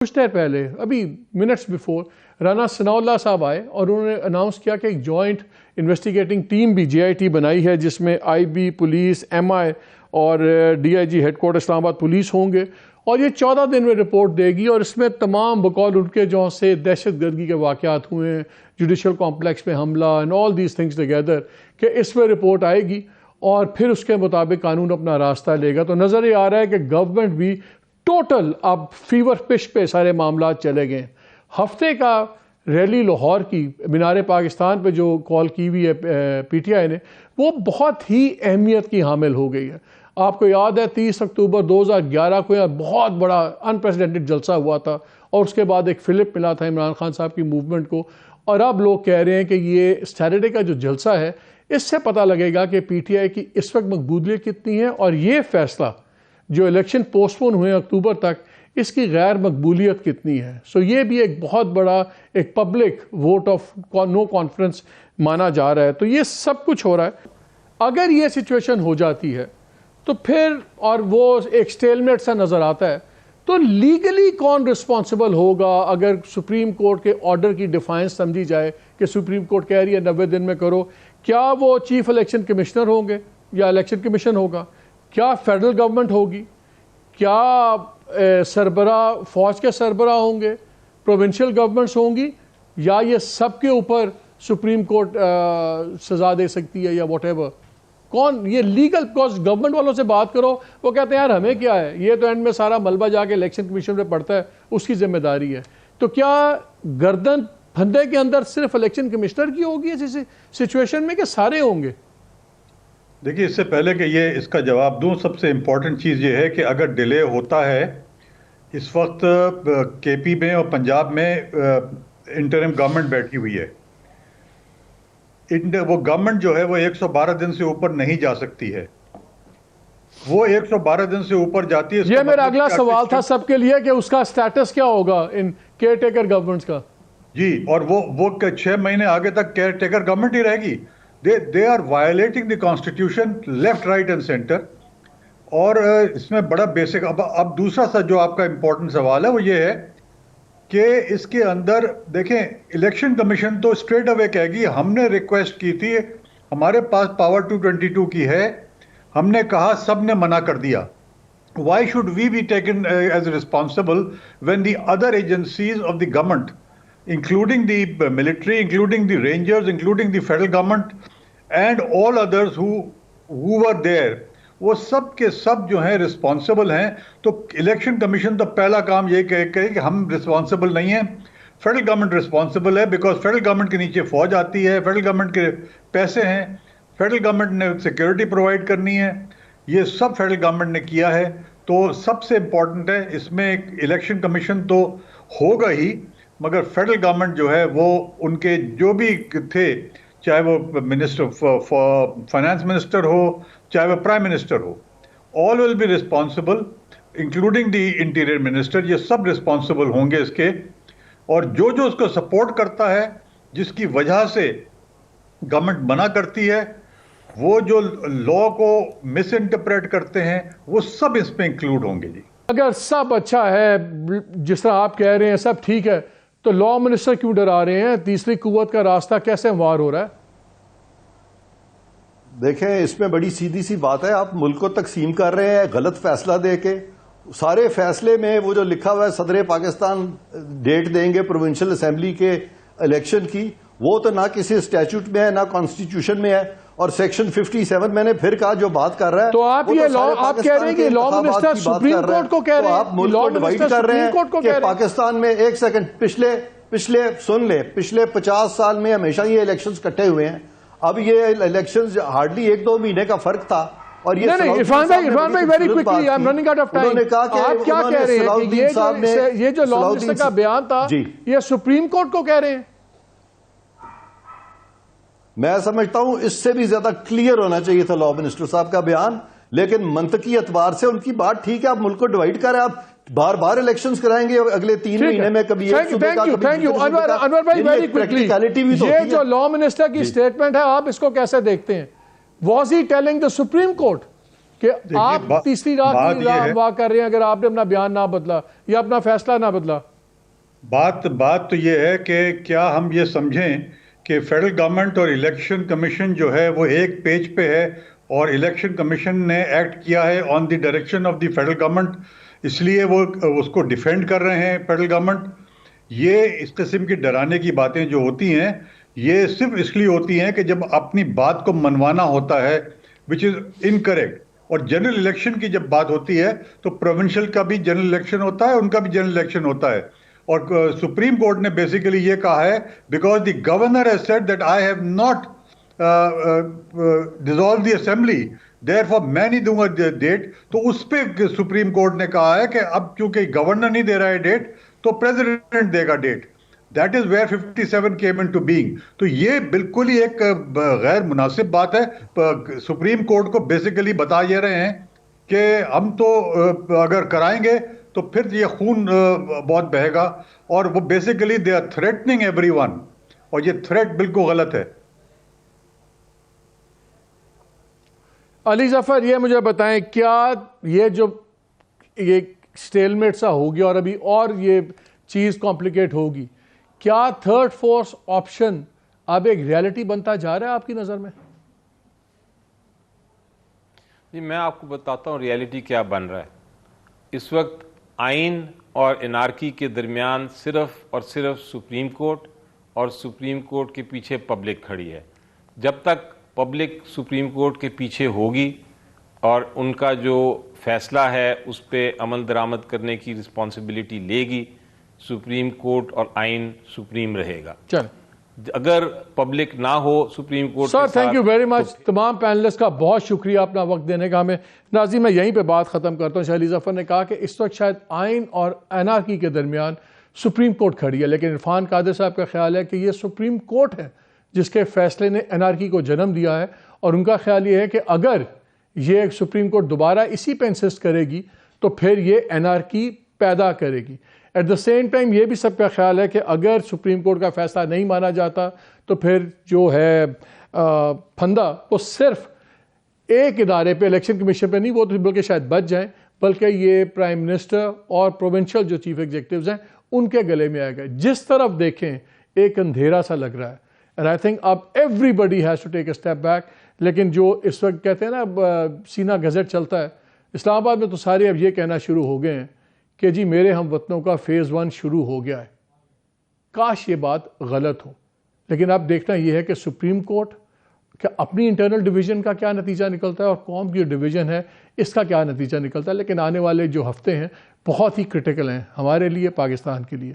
کچھ دیر پہلے ابھی منٹس بیفور رانا ثناء اللہ صاحب آئے اور انہوں نے اناؤنس کیا کہ ایک جوائنٹ انویسٹیگیٹنگ ٹیم بھی JIT بنائی ہے جس میں IB پولیس MI اور DIG ہیڈ کوارٹر اسلام آباد پولیس ہوں گے اور یہ 14 دن میں رپورٹ دے گی اور اس میں تمام بقول ان کے جو سے دہشت گردی کے واقعات ہوئے ہیں جوڈیشل کمپلیکس میں حملہ and all these things together کہ اس میں رپورٹ آئے گی اور پھر اس کے مطابق قانون اپنا راستہ لے گا. تو نظر یہ آ رہا ہے کہ گورنمنٹ بھی ٹوٹل اب فیور پش پہ سارے معاملات چلے گئے. ہفتے کا ریلی لاہور کی مینار پاکستان پہ جو کال کی ہوئی ہے PTI نے وہ بہت ہی اہمیت کی حامل ہو گئی ہے. آپ کو یاد ہے 30 اکتوبر 2011 کو بہت بڑا انپریسیڈنٹڈ جلسہ ہوا تھا اور اس کے بعد ایک فلپ ملا تھا عمران خان صاحب کی موومنٹ کو اور اب لوگ کہہ رہے ہیں کہ یہ سیٹرڈے کا جو جلسہ ہے اس سے پتہ لگے گا کہ PTI کی اس وقت مقبولیت کتنی ہے اور یہ فیصلہ جو الیکشن پوسٹ پون ہوئے اکتوبر تک اس کی غیر مقبولیت کتنی ہے. سو یہ بھی ایک بہت بڑا ایک public vote of no confidence مانا جا رہا ہے. تو یہ سب کچھ ہو رہا ہے. اگر یہ سچویشن ہو جاتی ہے تو پھر اور وہ ایک سٹیلمیٹ سا نظر آتا ہے تو لیگلی کون رسپانسبل ہوگا اگر سپریم کورٹ کے آرڈر کی ڈیفائنس سمجھی جائے کہ سپریم کورٹ کہہ رہی ہے 90 دن میں کرو. کیا وہ چیف الیکشن کمشنر ہوں گے یا الیکشن کمیشن ہوگا؟ کیا فیڈرل گورنمنٹ ہوگی؟ کیا سربراہ فوج کے سربراہ ہوں گے؟ پروونشل گورنمنٹس ہوں گی؟ یا یہ سب کے اوپر سپریم کورٹ سزا دے سکتی ہے یا واٹ ایور؟ کون یہ لیگل بیکاز گورنمنٹ والوں سے بات کرو وہ کہتے ہیں یار ہمیں کیا ہے یہ تو اینڈ میں سارا ملبہ جا کے الیکشن کمیشن پہ پڑتا ہے اس کی ذمہ داری ہے. تو کیا گردن پھندے کے اندر صرف الیکشن کمشنر کی ہوگی ایسی سچویشن میں کہ سارے ہوں گے؟ دیکھیے اس سے پہلے کہ یہ اس کا جواب دوں سب سے امپورٹنٹ چیز یہ ہے کہ اگر ڈیلے ہوتا ہے اس وقت KP میں اور پنجاب میں انٹرم گورنمنٹ بیٹھی ہوئی ہے. وہ گورنمنٹ جو ہے وہ 112 دن سے اوپر نہیں جا سکتی ہے. وہ 112 دن سے اوپر جاتی ہے. یہ میرا اگلا سوال تھا سب کے لیے کہ اس کا سٹیٹس کیا ہوگا ان کیئر ٹیکر گورنمنٹس کا؟ جی اور وہ 6 مہینے آگے تک کیئر ٹیکر گورنمنٹ ہی رہے گی. They are violating the constitution left, right and center. اور اس میں بڑا بیسک اب دوسرا سا جو آپ کا امپورٹنٹ سوال ہے وہ یہ ہے کہ اس کے اندر دیکھیں الیکشن کمیشن تو اسٹریٹ اوے کہے گی ہم نے ریکویسٹ کی تھی ہمارے پاس پاور 222 کی ہے ہم نے کہا سب نے منع کر دیا. Why should we be taken as responsible when the other agencies of the government including the military, including the rangers, including the federal government and all others who were there وہ سب کے سب جو ہیں رسپانسبل ہیں. تو election commission تو پہلا کام یہ کہے کہ ہم رسپانسبل نہیں ہیں. فیڈرل گورنمنٹ رسپانسبل ہے بیکاز فیڈرل گورنمنٹ کے نیچے فوج آتی ہے, فیڈرل گورنمنٹ کے پیسے ہیں, فیڈرل گورنمنٹ نے سیکورٹی پرووائڈ کرنی ہے, یہ سب فیڈرل گورنمنٹ نے کیا ہے. تو سب سے امپورٹنٹ ہے اس میں الیکشن کمیشن تو ہوگا ہی مگر فیڈرل گورنمنٹ جو ہے وہ ان کے جو بھی تھے چاہے وہ منسٹر فائنانس منسٹر ہو چاہے وہ پرائم منسٹر ہو all will be responsible including the interior minister یہ سب رسپانسبل ہوں گے اس کے. اور جو اس کو سپورٹ کرتا ہے جس کی وجہ سے گورنمنٹ منع کرتی ہے وہ جو لا کو مس انٹرپریٹ کرتے ہیں وہ سب اس میں انکلوڈ ہوں گے. جی اگر سب اچھا ہے جس طرح آپ کہہ رہے ہیں سب ٹھیک ہے تو لا منسٹر کیوں ڈرا رہے ہیں؟ تیسری قوت کا راستہ کیسے ہموار ہو رہا ہے؟ دیکھیں اس میں بڑی سیدھی سی بات ہے, آپ ملک کو تقسیم کر رہے ہیں غلط فیصلہ دے کے. سارے فیصلے میں وہ جو لکھا ہوا ہے صدر پاکستان ڈیٹ دیں گے پروونشل اسمبلی کے الیکشن کی, وہ تو نہ کسی اسٹیچوٹ میں ہے نہ کانسٹیٹیوشن میں ہے. اور سیکشن 57 میں نے پھر کہا جو بات کر رہا ہے تو آپ یہ آپ کہہ رہے ہیں کہ لا منسٹر سپریم کورٹ کو کہہ رہے ہیں, آپ ملک کو ڈیوائیڈ کر رہے ہیں کہ پاکستان میں ایک سیکنڈ پچھلے سن لے پچھلے 50 سال میں ہمیشہ یہ الیکشنز کٹے ہوئے ہیں. اب یہ الیکشنز ہارڈلی 1-2 مہینے کا فرق تھا. اور یہ عرفان بھائی very quickly I am running out of time. آپ کیا کہہ رہے ہیں کہ یہ جو لا منسٹر کا بیان تھا یہ سپریم کورٹ کو کہہ رہے ہیں؟ میں سمجھتا ہوں اس سے بھی زیادہ کلیئر ہونا چاہیے تھا لا منسٹر صاحب کا بیان, لیکن منطقی اعتبار سے ان کی بات ٹھیک ہے. آپ ملک کو ڈیوائیڈ کریں, آپ بار بار الیکشنز کرائیں گے اگلے 3 مہینے میں, کبھی ایک صوبے کا تھینک یو انور بھائی ویری کوئکلی. یہ جو لا منسٹر کی سٹیٹمنٹ ہے آپ اس کو کیسے دیکھتے ہیں؟ Was he telling the supreme court کہ آپ تیسری راہ کی راہ کر رہے ہیں اگر آپ نے اپنا بیان نہ بدلا یا اپنا فیصلہ نہ بدلا؟ بات تو یہ ہے کہ کیا ہم یہ سمجھیں کہ فیڈرل گورنمنٹ اور الیکشن کمیشن جو ہے وہ ایک پیج پہ ہے، اور الیکشن کمیشن نے ایکٹ کیا ہے on the direction of the federal government, اس لیے وہ اس کو ڈیفینڈ کر رہے ہیں فیڈرل گورنمنٹ؟ یہ اس قسم کی ڈرانے کی باتیں جو ہوتی ہیں یہ صرف اس لیے ہوتی ہیں کہ جب اپنی بات کو منوانا ہوتا ہے وچ از انکریکٹ. اور جنرل الیکشن کی جب بات ہوتی ہے تو پروونشل کا بھی جنرل الیکشن ہوتا ہے، ان کا بھی جنرل الیکشن ہوتا ہے. اور سپریم کورٹ نے بیسیکلی یہ کہا ہے because the governor has said that I have not dissolve the assembly there for میں نہیں دوں گا ڈیٹ. تو اس پہ سپریم کورٹ نے کہا ہے کہ اب چونکہ گورنر نہیں دے رہا ہے ڈیٹ تو پریزیڈنٹ دے گا date. That is where 57 came into being. تو یہ بالکل ہی ایک غیر مناسب بات ہے. سپریم کورٹ کو بیسیکلی بتا یہ رہے ہیں کہ ہم تو اگر کرائیں گے تو پھر یہ خون بہت بہے گا، اور وہ basically they are threatening everyone, اور یہ تھریٹ بالکل غلط ہے. علی ظفر، یہ مجھے بتائیں کیا یہ سٹیل میٹ سا ہوگی اور ابھی اور یہ چیز کمپلیکیٹ ہوگی، کیا تھرڈ فورس آپشن اب ایک ریالٹی بنتا جا رہا ہے آپ کی نظر میں؟ جی میں آپ کو بتاتا ہوں ریالٹی کیا بن رہا ہے. اس وقت آئین اور انارکی کے درمیان صرف اور صرف سپریم کورٹ، اور سپریم کورٹ کے پیچھے پبلک کھڑی ہے. جب تک پبلک سپریم کورٹ کے پیچھے ہوگی اور ان کا جو فیصلہ ہے اس پہ عمل درآمد کرنے کی رسپانسبلٹی لے گی، سپریم کورٹ اور آئین سپریم رہے گا. چلیں، اگر پبلک نہ ہو supreme court sir thank you very much. تمام پینلسٹ کا بہت شکریہ اپنا وقت دینے کا. ہمیں ناظرین میں یہیں پہ بات ختم کرتا ہوں. شاہ علی ظفر نے کہا کہ اس وقت شاید آئین اور انارکی کے درمیان سپریم کورٹ کھڑی ہے، لیکن عرفان قادر صاحب کا خیال ہے کہ یہ سپریم کورٹ ہے جس کے فیصلے نے انارکی کو جنم دیا ہے، اور ان کا خیال یہ ہے کہ اگر یہ سپریم کورٹ دوبارہ اسی پہ انسسٹ کرے گی تو پھر یہ انارکی پیدا کرے گی. ایٹ دا سیم ٹائم یہ بھی سب کا خیال ہے کہ اگر سپریم کورٹ کا فیصلہ نہیں مانا جاتا تو پھر جو ہے پھندا وہ صرف ایک ادارے پہ، الیکشن کمیشن پہ نہیں، وہ تو بلکہ شاید بچ جائیں، بلکہ یہ پرائم منسٹر اور پروونشل جو چیف ایگزیکٹوز ہیں ان کے گلے میں آئے گا. جس طرف دیکھیں ایک اندھیرا سا لگ رہا ہے. اینڈ آئی تھنک اب everybody has to take a step back. لیکن جو اس وقت کہتے ہیں نا سینہ گزٹ چلتا ہے، اسلام آباد میں تو سارے اب یہ کہنا شروع ہو گئے ہیں کہ جی میرے ہم وطنوں کا فیز 1 شروع ہو گیا ہے. کاش یہ بات غلط ہو، لیکن اب دیکھنا یہ ہے کہ سپریم کورٹ کہ اپنی انٹرنل ڈویژن کا کیا نتیجہ نکلتا ہے اور قوم کی ڈویژن ہے اس کا کیا نتیجہ نکلتا ہے. لیکن آنے والے جو ہفتے ہیں بہت ہی کرٹیکل ہیں ہمارے لیے، پاکستان کے لیے.